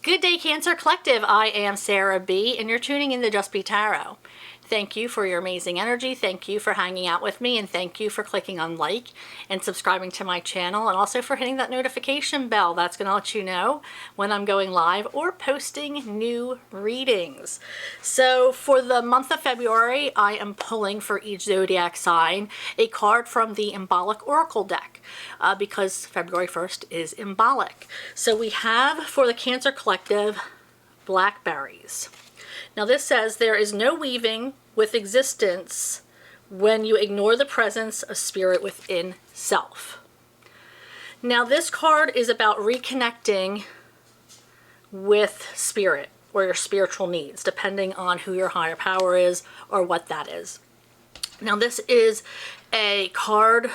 Good day, Cancer Collective. I am Sarah B, and you're tuning in to Just Be Tarot. Thank you for your amazing energy. Thank you for hanging out with me, and thank you for clicking on like and subscribing to my channel, and also for hitting that notification bell. That's going to let you know when I'm going live or posting new readings. So for the month of February, I am pulling for each zodiac sign a card from the Embolic Oracle deck because February 1st is Embolic. So we have for the Cancer Collective, Blackberries. Now this says, there is no weaving with existence when you ignore the presence of spirit within self. Now this card is about reconnecting with spirit or your spiritual needs, depending on who your higher power is or what that is. Now this is a card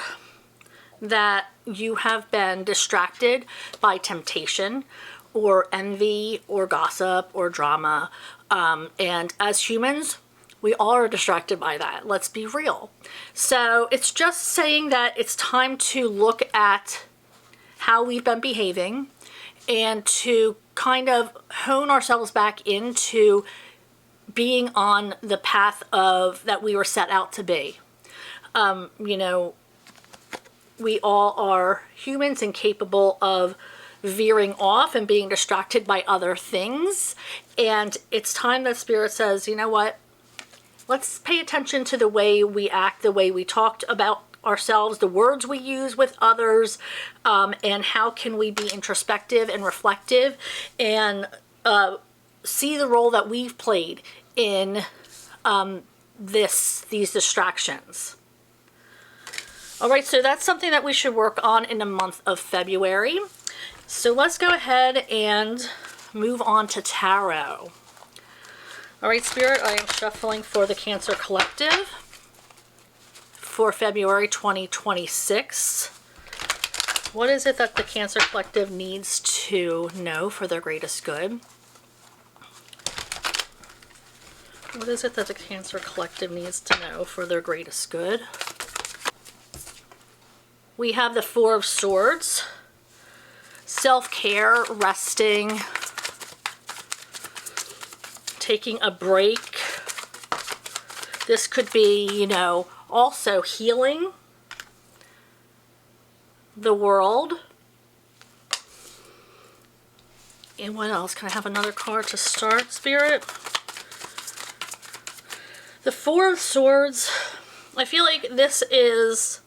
that you have been distracted by temptation or envy or gossip or drama. And as humans, we all are distracted by that. Let's be real. So it's just saying that it's time to look at how we've been behaving and to kind of hone ourselves back into being on the path of that we were set out to be. You know, we all are humans and capable of veering off and being distracted by other things, and it's time that Spirit says, you know what, let's pay attention to the way we act, the way we talked about ourselves, the words we use with others, and how can we be introspective and reflective and see the role that we've played in these distractions. All right, so that's something that we should work on in the month of February. So let's go ahead and move on to tarot. All right, Spirit, I am shuffling for the Cancer Collective for February 2026. What is it that the Cancer Collective needs to know for their greatest good? What is it that the Cancer Collective needs to know for their greatest good? We have the Four of Swords. Self-care, resting, taking a break. This could be, you know, also healing the world. And what else? Can I have another card to start, Spirit? The Four of Swords, I feel like this is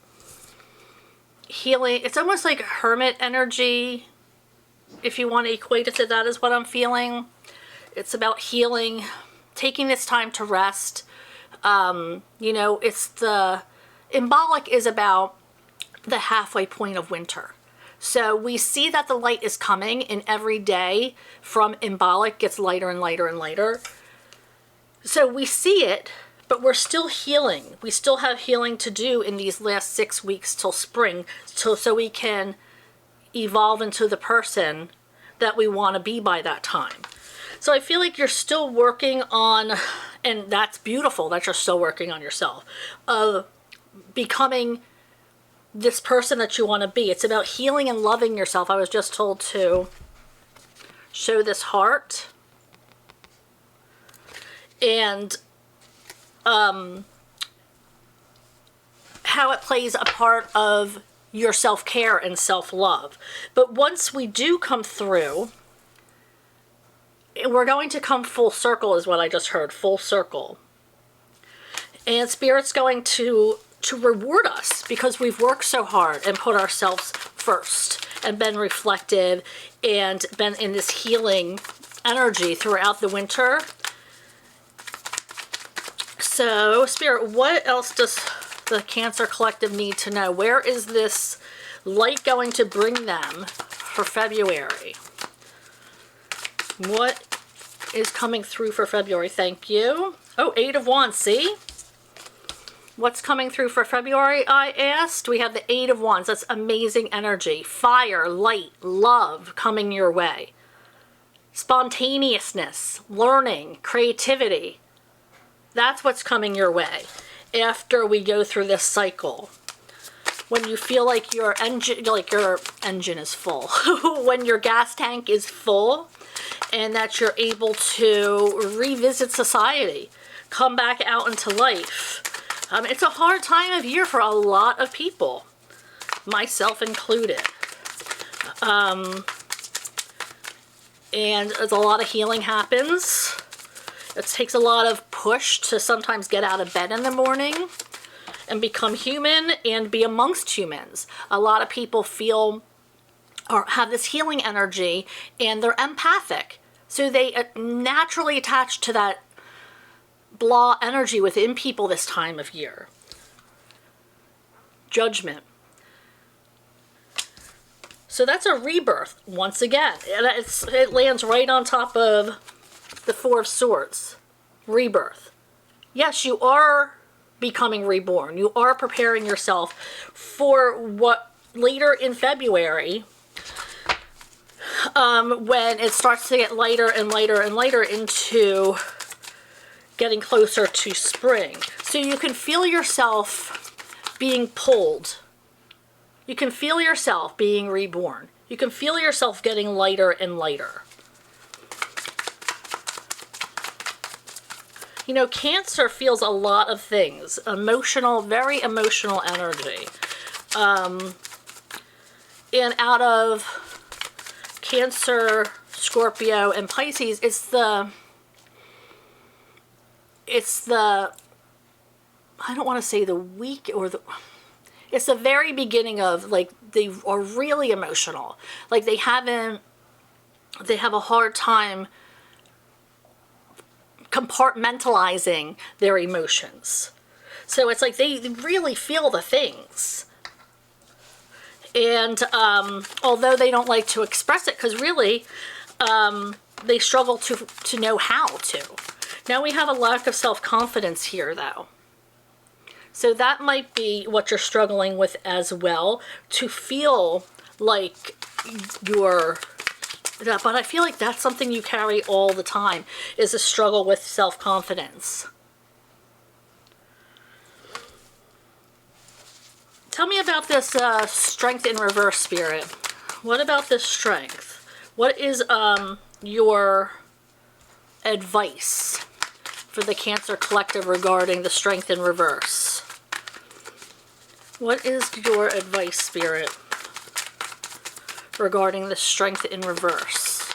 healing. It's almost like hermit energy, if you want to equate it to that, is what I'm feeling. It's about healing, taking this time to rest. You know, it's the Embolic is about the halfway point of winter. So we see that the light is coming, and every day from Embolic gets lighter and lighter and lighter. So we see it, but we're still healing. We still have healing to do in these last 6 weeks till spring, so we can evolve into the person that we want to be by that time. So I feel like you're still working on, and that's beautiful that you're still working on yourself, of becoming this person that you want to be. It's about healing and loving yourself. I was just told to show this heart. And how it plays a part of your self-care and self-love. But once we do come through, we're going to come full circle, is what I just heard, full circle. And Spirit's going to reward us because we've worked so hard and put ourselves first and been reflective and been in this healing energy throughout the winter. So, Spirit, what else does the Cancer Collective need to know? Where is this light going to bring them for February? What is coming through for February? Thank you. Oh, Eight of Wands, see? What's coming through for February, I asked? We have the Eight of Wands. That's amazing energy. Fire, light, love coming your way. Spontaneousness, learning, creativity. That's what's coming your way after we go through this cycle. When you feel like your engine is full, when your gas tank is full and that you're able to revisit society, come back out into life. It's a hard time of year for a lot of people, myself included. And a lot of healing happens. It takes a lot of push to sometimes get out of bed in the morning and become human and be amongst humans. A lot of people feel or have this healing energy, and they're empathic. So they naturally attach to that blah energy within people this time of year. Judgment. So that's a rebirth, once again. It lands right on top of the Four of Swords. Rebirth. Yes, you are becoming reborn. You are preparing yourself for what later in February, when it starts to get lighter and lighter and lighter into getting closer to spring. So you can feel yourself being pulled. You can feel yourself being reborn. You can feel yourself getting lighter and lighter. You know, Cancer feels a lot of things. Emotional, very emotional energy. And out of Cancer, Scorpio, and Pisces, it's the, I don't want to say the weak or the, it's the very beginning of, like, they are really emotional. Like, they have a hard time compartmentalizing their emotions. So it's like they really feel the things. And although they don't like to express it, because really they struggle to know how to. Now we have a lack of self-confidence here, though. So that might be what you're struggling with as well, to feel like you're... But I feel like that's something you carry all the time, is a struggle with self-confidence. Tell me about this strength in reverse, Spirit. What about this strength? What is your advice for the Cancer Collective regarding the strength in reverse? What is your advice, Spirit, regarding the strength in reverse?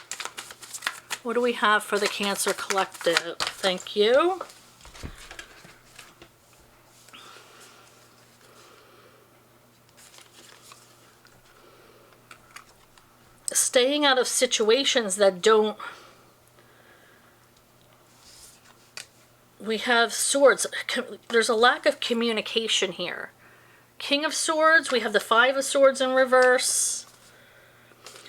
What do we have for the Cancer Collective? Thank you. Staying out of situations that don't... We have Swords. There's a lack of communication here. King of Swords. We have the Five of Swords in reverse.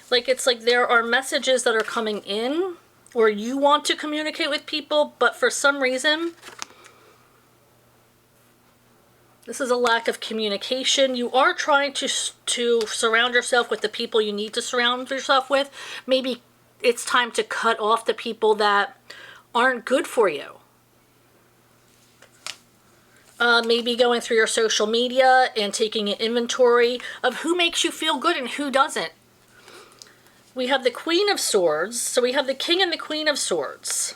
Like, it's like there are messages that are coming in, or you want to communicate with people, but for some reason, this is a lack of communication. You are trying to surround yourself with the people you need to surround yourself with. Maybe it's time to cut off the people that aren't good for you. Maybe going through your social media and taking an inventory of who makes you feel good and who doesn't. We have the Queen of Swords, so we have the King and the Queen of Swords.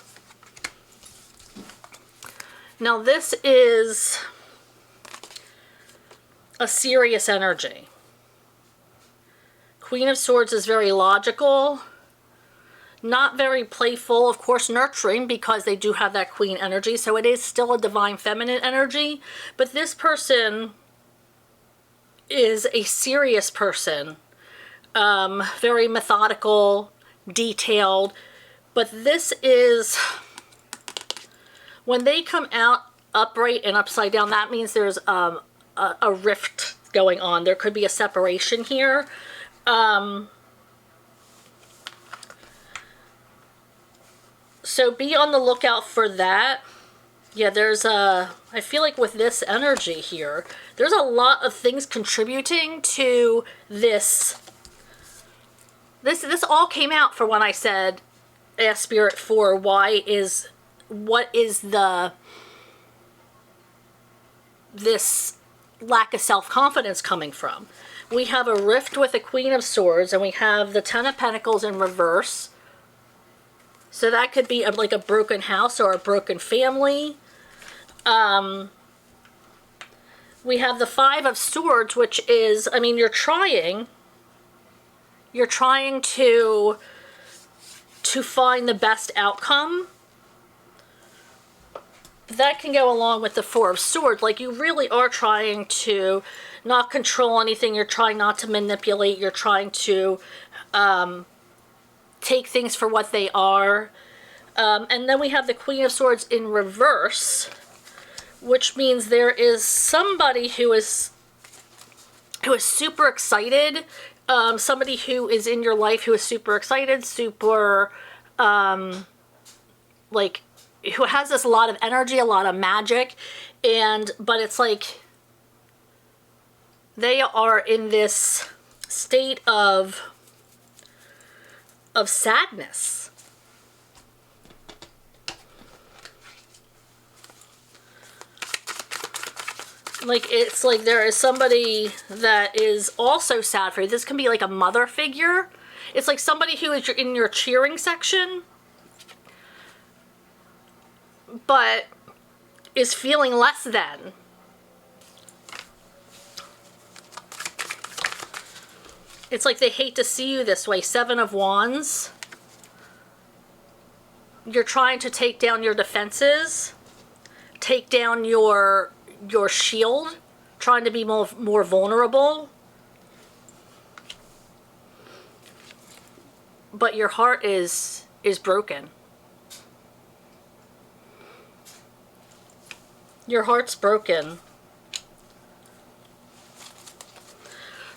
Now this is a serious energy. Queen of Swords is very logical, not very playful, of course nurturing, because they do have that Queen energy, so it is still a divine feminine energy, but this person is a serious person. Very methodical, detailed, but this is, when they come out upright and upside down, that means there's a rift going on. There could be a separation here. So be on the lookout for that. Yeah, I feel like with this energy here, there's a lot of things contributing to this. This all came out for when I said, ask Spirit for what is this lack of self-confidence coming from. We have a rift with the Queen of Swords, and we have the Ten of Pentacles in reverse. So that could be like a broken house or a broken family. We have the Five of Swords, which is, I mean, you're trying to find the best outcome. That can go along with the Four of Swords. Like, you really are trying to not control anything. You're trying not to manipulate. You're trying to take things for what they are. And then we have the Queen of Swords in reverse, which means there is somebody who is super excited. Somebody who is in your life who is super excited, super, like, who has this a lot of energy, a lot of magic, but it's like they are in this state of sadness. Like, it's like there is somebody that is also sad for you. This can be like a mother figure. It's like somebody who is in your cheering section, but is feeling less than. It's like they hate to see you this way. Seven of Wands. You're trying to take down your defenses, take down your shield, trying to be more vulnerable. But your heart is broken. Your heart's broken.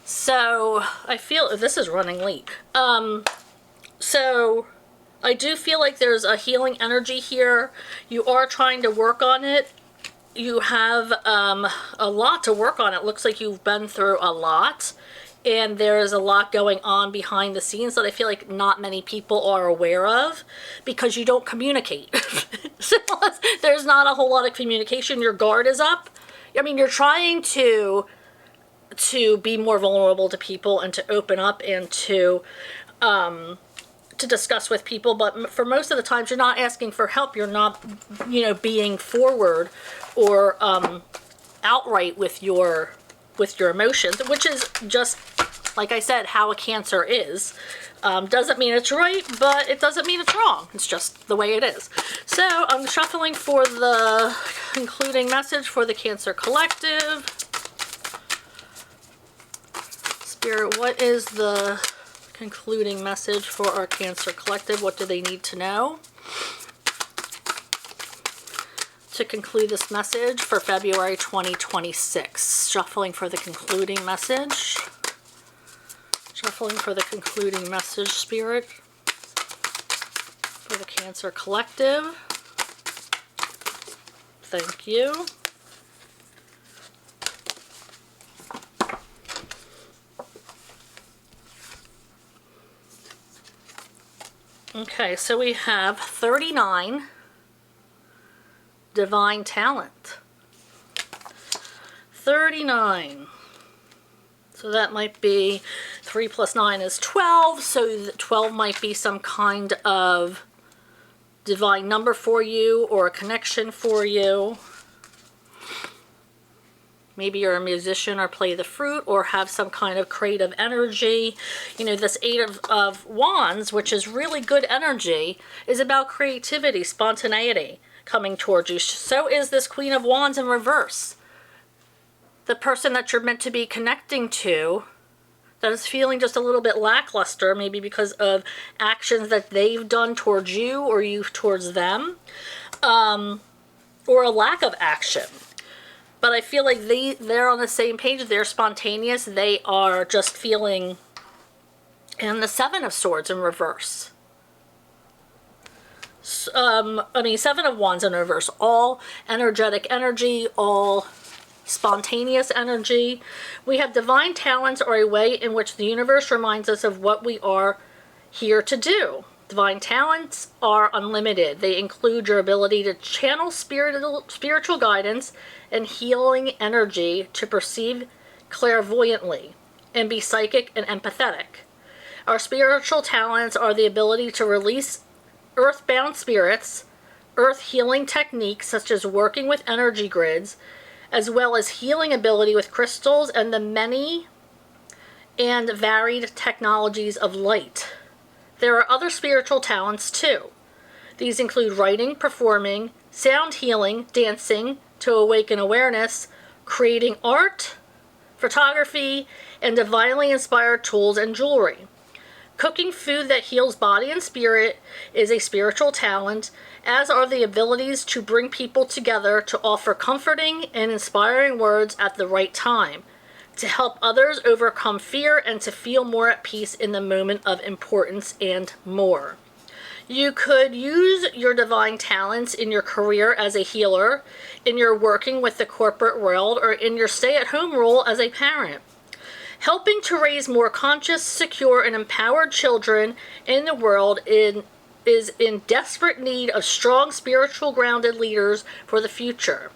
So I feel this is running late. So I do feel like there's a healing energy here. You are trying to work on it. You have a lot to work on. It looks like you've been through a lot, and there is a lot going on behind the scenes that I feel like not many people are aware of because you don't communicate. So there's not a whole lot of communication. Your guard is up. I mean, you're trying to be more vulnerable to people and to open up and to discuss with people, but for most of the times you're not asking for help. You're not, being forward or outright with your emotions, which is just, like I said, how a Cancer is. Doesn't mean it's right, but it doesn't mean it's wrong. It's just the way it is. So I'm shuffling for the concluding message for the Cancer Collective. Spirit, what is the concluding message for our Cancer Collective? What do they need to know to conclude this message for February 2026? Shuffling for the concluding message. Shuffling for the concluding message, Spirit, for the Cancer Collective. Thank you. Okay, so we have 39, divine talent. 39. So that might be 3 plus 9 is 12. So 12 might be some kind of divine number for you or a connection for you. Maybe you're a musician or play the flute or have some kind of creative energy. This Eight of Wands, which is really good energy, is about creativity, spontaneity coming towards you. So is this Queen of Wands in reverse. The person that you're meant to be connecting to that is feeling just a little bit lackluster, maybe because of actions that they've done towards you or you towards them, or a lack of action. But I feel like they're on the same page. They're spontaneous. They are just feeling. And the Seven of Swords in reverse. Seven of Wands in reverse. All energetic energy, all spontaneous energy. We have divine talents, or a way in which the universe reminds us of what we are here to do. Divine talents are unlimited. They include your ability to channel spiritual guidance and healing energy, to perceive clairvoyantly and be psychic and empathetic. Our spiritual talents are the ability to release earthbound spirits, earth healing techniques such as working with energy grids, as well as healing ability with crystals and the many and varied technologies of light. There are other spiritual talents too. These include writing, performing, sound healing, dancing to awaken awareness, creating art, photography, and divinely inspired tools and jewelry. Cooking food that heals body and spirit is a spiritual talent, as are the abilities to bring people together to offer comforting and inspiring words at the right time, to help others overcome fear and to feel more at peace in the moment of importance, and more. You could use your divine talents in your career as a healer, in your working with the corporate world, or in your stay-at-home role as a parent. Helping to raise more conscious, secure, and empowered children in the world is in desperate need of strong, spiritual grounded leaders for the future.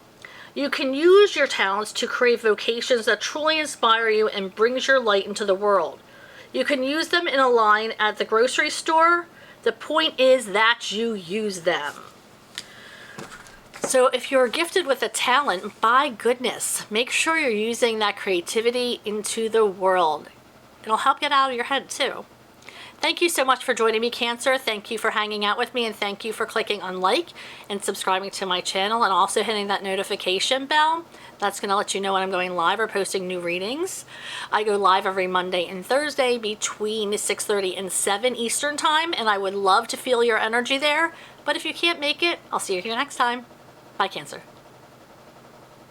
You can use your talents to create vocations that truly inspire you and brings your light into the world. You can use them in a line at the grocery store. The point is that you use them. So if you're gifted with a talent, by goodness, make sure you're using that creativity into the world. It'll help get out of your head too. Thank you so much for joining me, Cancer. Thank you for hanging out with me, and thank you for clicking on like and subscribing to my channel, and also hitting that notification bell. That's going to let you know when I'm going live or posting new readings. I go live every Monday and Thursday between 6:30 and 7 Eastern Time, and I would love to feel your energy there. But if you can't make it, I'll see you here next time. Bye, Cancer.